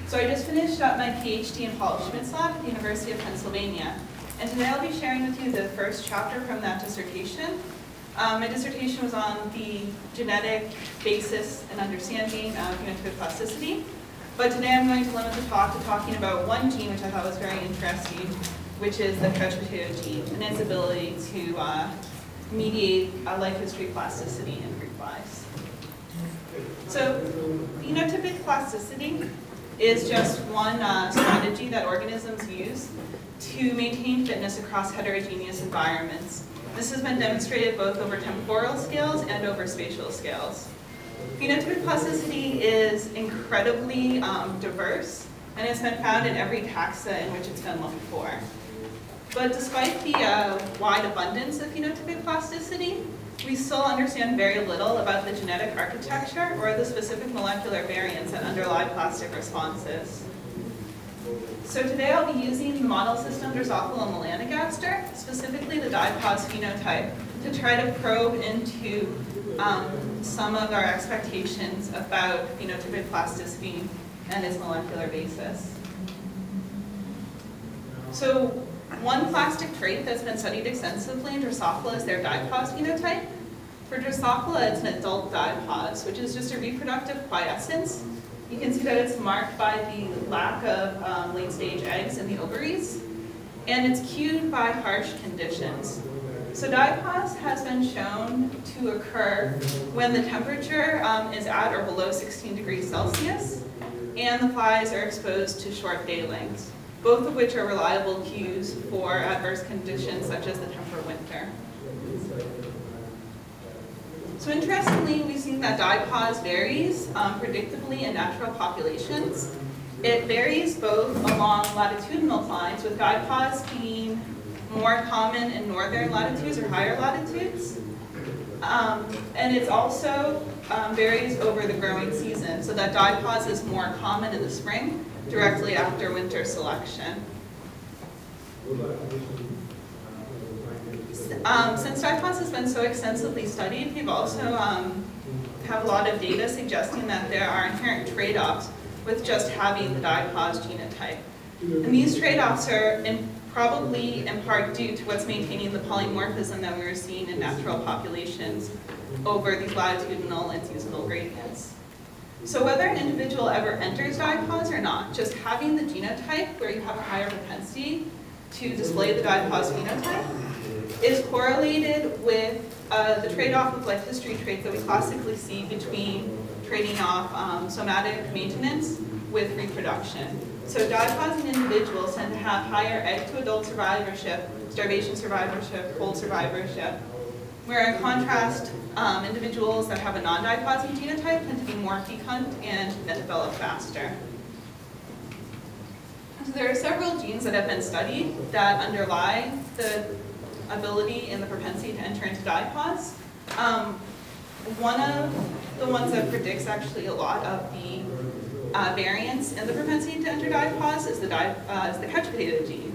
So I just finished up my PhD in Paul Schmidt's lab at the University of Pennsylvania. And today I'll be sharing with you the first chapter from that dissertation. My dissertation was on the genetic basis and understanding of phenotypic plasticity. But today I'm going to limit the talk to talking about one gene which I thought was very interesting, which is the couch potato gene and its ability to mediate life history plasticity in fruit flies. So phenotypic plasticity is just one strategy that organisms use to maintain fitness across heterogeneous environments. This has been demonstrated both over temporal scales and over spatial scales. Phenotypic plasticity is incredibly diverse, and it's been found in every taxa in which it's been looked for. But despite the wide abundance of phenotypic plasticity, we still understand very little about the genetic architecture or the specific molecular variants that underlie plastic responses. So today I'll be using the model system Drosophila melanogaster, specifically the dipause phenotype, to try to probe into some of our expectations about phenotypic plasticity and its molecular basis. So one plastic trait that's been studied extensively in Drosophila is their dipause phenotype. For Drosophila, it's an adult dipause, which is just a reproductive quiescence. You can see that it's marked by the lack of late-stage eggs in the ovaries, and it's cued by harsh conditions. So dipause has been shown to occur when the temperature is at or below 16 degrees Celsius, and the flies are exposed to short day lengths, both of which are reliable cues for adverse conditions such as the temperate winter. So interestingly, we've seen that dipause varies predictably in natural populations. It varies both along latitudinal lines, with dipause being more common in northern latitudes or higher latitudes. And it also varies over the growing season, so that dipause is more common in the spring, directly after winter selection. Since dipause has been so extensively studied, we've also have a lot of data suggesting that there are inherent trade-offs with just having the dipause genotype. And these trade-offs are probably in part due to what's maintaining the polymorphism that we were seeing in natural populations over these latitudinal and seasonal gradients. So whether an individual ever enters dipause or not, just having the genotype where you have a higher propensity to display the dipause phenotype is correlated with the trade-off of life history traits that we classically see between trading off somatic maintenance with reproduction. So dipausing individuals tend to have higher egg-to-adult survivorship, starvation survivorship, cold survivorship, where in contrast, individuals that have a non-dipausing genotype tend to be more fecund and develop faster. So there are several genes that have been studied that underlie the ability and the propensity to enter into dipause. One of the ones that predicts actually a lot of the variance in the propensity to enter dipause is the couch potato gene.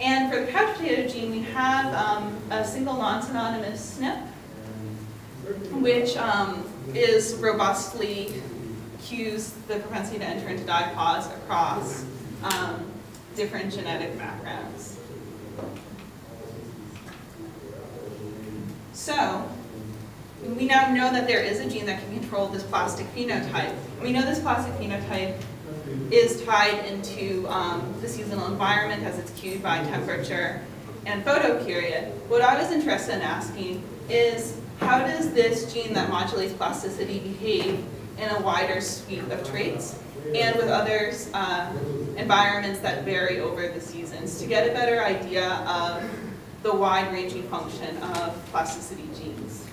And for the couch potato gene, we have a single non-synonymous SNP, which is robustly cues the propensity to enter into dipause across different genetic backgrounds. So we now know that there is a gene that can control this plastic phenotype. We know this plastic phenotype is tied into the seasonal environment as it's cued by temperature and photoperiod. What I was interested in asking is, how does this gene that modulates plasticity behave in a wider suite of traits and with other environments that vary over the seasons, to get a better idea of the wide-ranging function of plasticity genes.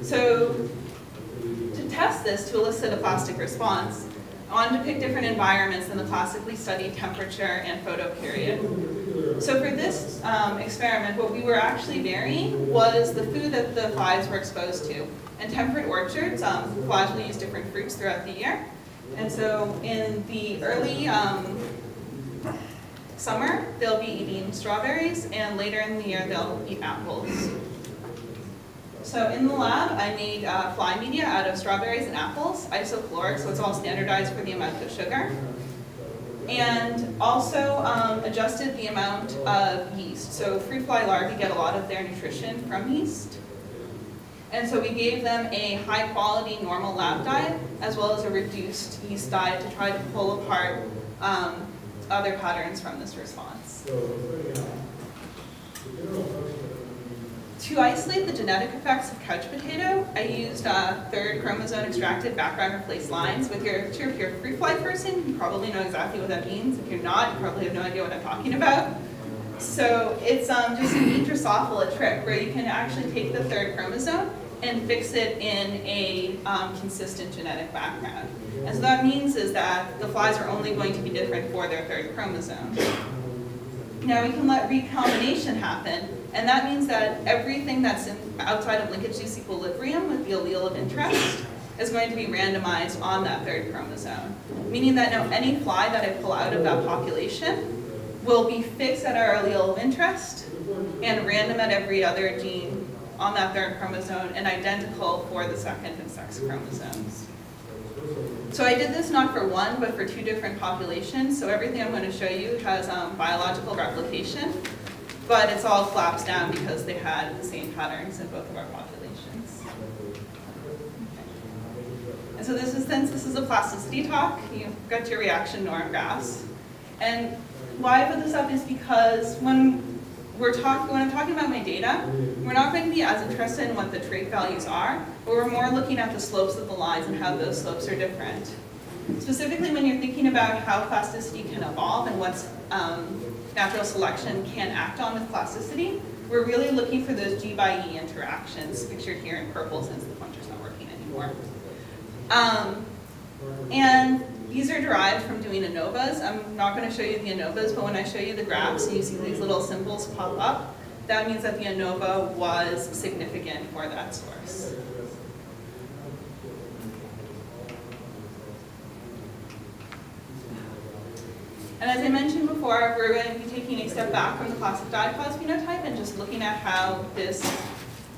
So to test this, to elicit a plastic response, I wanted to pick different environments than the classically studied temperature and photoperiod. So for this experiment, what we were actually varying was the food that the flies were exposed to. In temperate orchards, flies will use different fruits throughout the year. And so in the early summer, they'll be eating strawberries, and later in the year, they'll eat apples. So in the lab, I made fly media out of strawberries and apples, isochloric, so it's all standardized for the amount of sugar. And also adjusted the amount of yeast. So fruit fly larvae get a lot of their nutrition from yeast. And so we gave them a high quality normal lab diet as well as a reduced yeast diet to try to pull apart other patterns from this response. To isolate the genetic effects of couch potato, I used third chromosome extracted background replaced lines. If you're a fruit fly person, you probably know exactly what that means. If you're not, you probably have no idea what I'm talking about. So it's just a Drosophila trick where you can actually take the third chromosome and fix it in a consistent genetic background. And so that means is that the flies are only going to be different for their third chromosome. Now we can let recombination happen, and that means that everything that's outside of linkage-loose equilibrium with the allele of interest is going to be randomized on that third chromosome, meaning that now any fly that I pull out of that population will be fixed at our allele of interest and random at every other gene on that third chromosome and identical for the second and sex chromosomes. So I did this not for one, but for two different populations. So everything I'm going to show you has biological replication, but it's all collapsed down because they had the same patterns in both of our populations. And so since this is a plasticity talk, you've got your reaction norm graphs. And why I put this up is because when I'm talking about my data, we're not going to be as interested in what the trait values are, but we're more looking at the slopes of the lines and how those slopes are different. Specifically, when you're thinking about how plasticity can evolve and what's natural selection can act on with plasticity, we're really looking for those G by E interactions, pictured here in purple since the pointer's not working anymore. And these are derived from doing ANOVAs. I'm not going to show you the ANOVAs, but when I show you the graphs and you see these little symbols pop up, that means that the ANOVA was significant for that source. And as I mentioned before, we're going to be taking a step back from the classic dipause phenotype and just looking at how this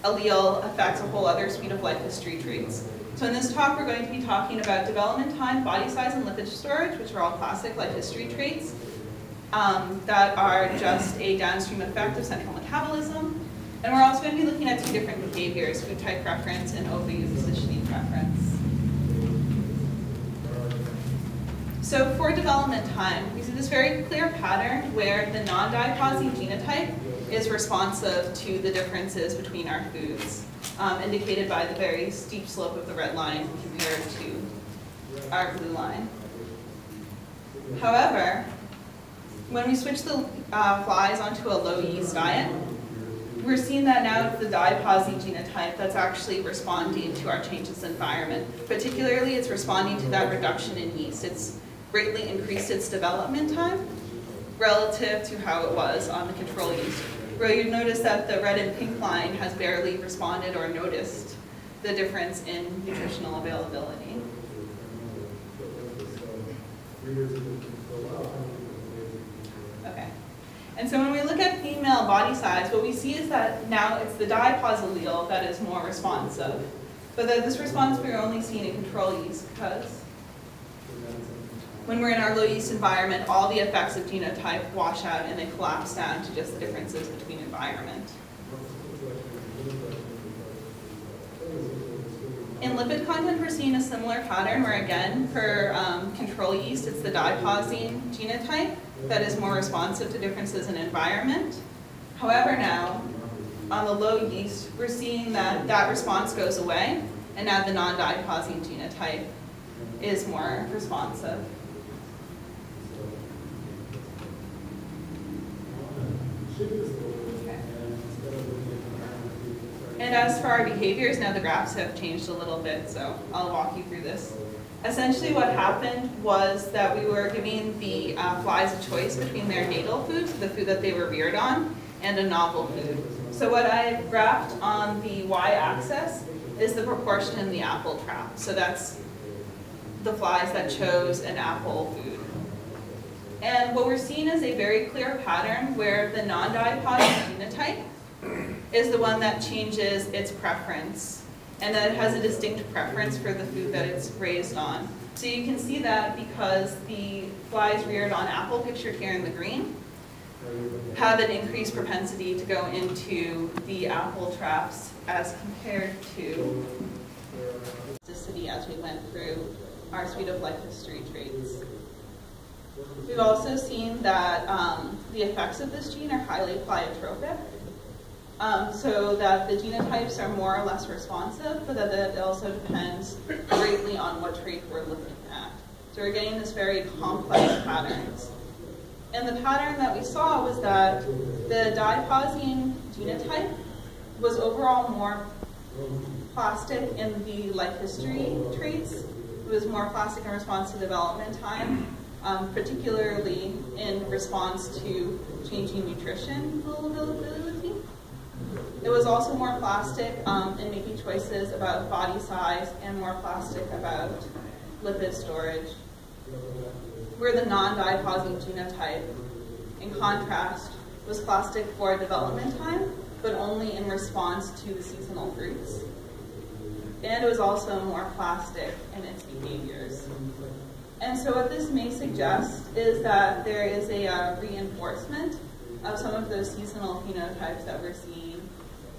allele affects a whole other suite of life history traits. So in this talk, we're going to be talking about development time, body size, and lipid storage, which are all classic life history traits that are just a downstream effect of central metabolism. And we're also going to be looking at two different behaviors, food type preference and ovopositioning preference. So for development time, we see this very clear pattern where the non-diaposine genotype is responsive to the differences between our foods, indicated by the very steep slope of the red line compared to our blue line. However, when we switch the flies onto a low yeast diet, we're seeing that now it's the diaposine genotype that's actually responding to our changes in environment. Particularly, it's responding to that reduction in yeast. It's greatly increased its development time relative to how it was on the control yeast, where you notice that the red and pink line has barely responded or noticed the difference in nutritional availability. Okay. And so when we look at female body size, what we see is that now it's the diapause allele that is more responsive. But that this response we're only seeing in control yeast because when we're in our low yeast environment, all the effects of genotype wash out and they collapse down to just the differences between environment. In lipid content, we're seeing a similar pattern where, again, for control yeast, it's the diaposine genotype that is more responsive to differences in environment. However, now, on the low yeast, we're seeing that that response goes away, and now the non-diaposine genotype is more responsive. Okay. And as for our behaviors, now the graphs have changed a little bit, so I'll walk you through this. Essentially what happened was that we were giving the flies a choice between their natal food, so the food that they were reared on, and a novel food. So what I've graphed on the y-axis is the proportion in the apple trap. So that's the flies that chose an apple food. And what we're seeing is a very clear pattern where the non-diaposine genotype is the one that changes its preference, and that it has a distinct preference for the food that it's raised on. So you can see that because the flies reared on apple, pictured here in the green, have an increased propensity to go into the apple traps as compared to plasticity as we went through our suite of life history traits. We've also seen that the effects of this gene are highly pleiotropic, so that the genotypes are more or less responsive, but that it also depends greatly on what trait we're looking at. So we're getting this very complex patterns. And the pattern that we saw was that the dipausine genotype was overall more plastic in the life history traits. It was more plastic in response to development time, particularly in response to changing nutrition availability. It was also more plastic in making choices about body size and more plastic about lipid storage. Where the non-dipausine genotype, in contrast, was plastic for development time, but only in response to the seasonal fruits. And it was also more plastic in its behaviors. And so what this may suggest is that there is a reinforcement of some of those seasonal phenotypes that we're seeing,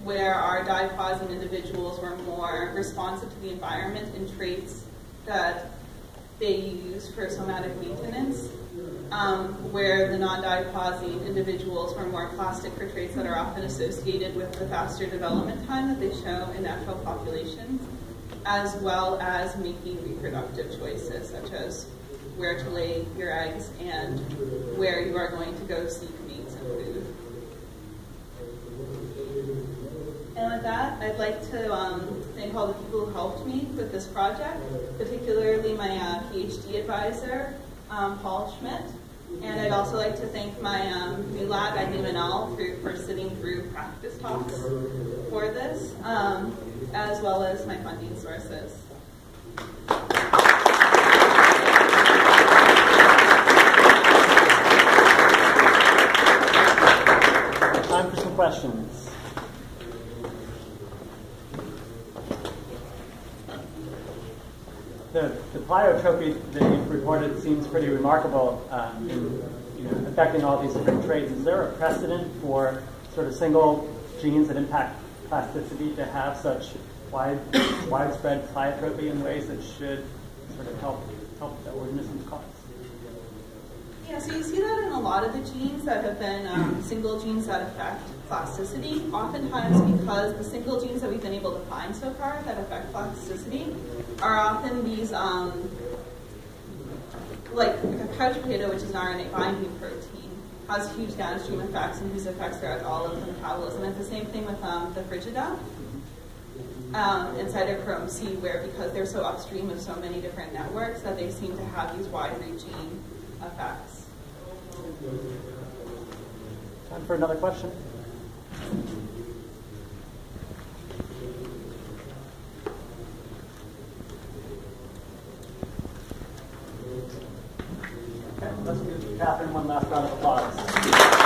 where our dipausine individuals were more responsive to the environment in traits that they use for somatic maintenance, where the non-dipausine individuals were more plastic for traits that are often associated with the faster development time that they show in natural populations, as well as making reproductive choices, such as where to lay your eggs and where you are going to go seek mates and food. And with that, I'd like to thank all the people who helped me with this project, particularly my PhD advisor, Paul Schmidt. And I'd also like to thank my new lab at UNL for sitting through practice talks for this, as well as my funding sources. Time for some questions. The pleiotropy that you've reported seems pretty remarkable in affecting all these different traits. Is there a precedent for sort of single genes that impact plasticity to have such widespread pleiotropy in ways that should sort of help the organism's cause? Yeah, so you see that in a lot of the genes that have been single genes that affect plasticity, oftentimes because the single genes that we've been able to find so far that affect plasticity are often these, like a couch potato, which is an RNA binding protein, has huge downstream effects and whose effects are at all of the metabolism. And it's the same thing with the Frigida and cytochrome C, where because they're so upstream of so many different networks that they seem to have these wide-reaching effects. Time for another question. Okay, let's give Katherine one last round of applause.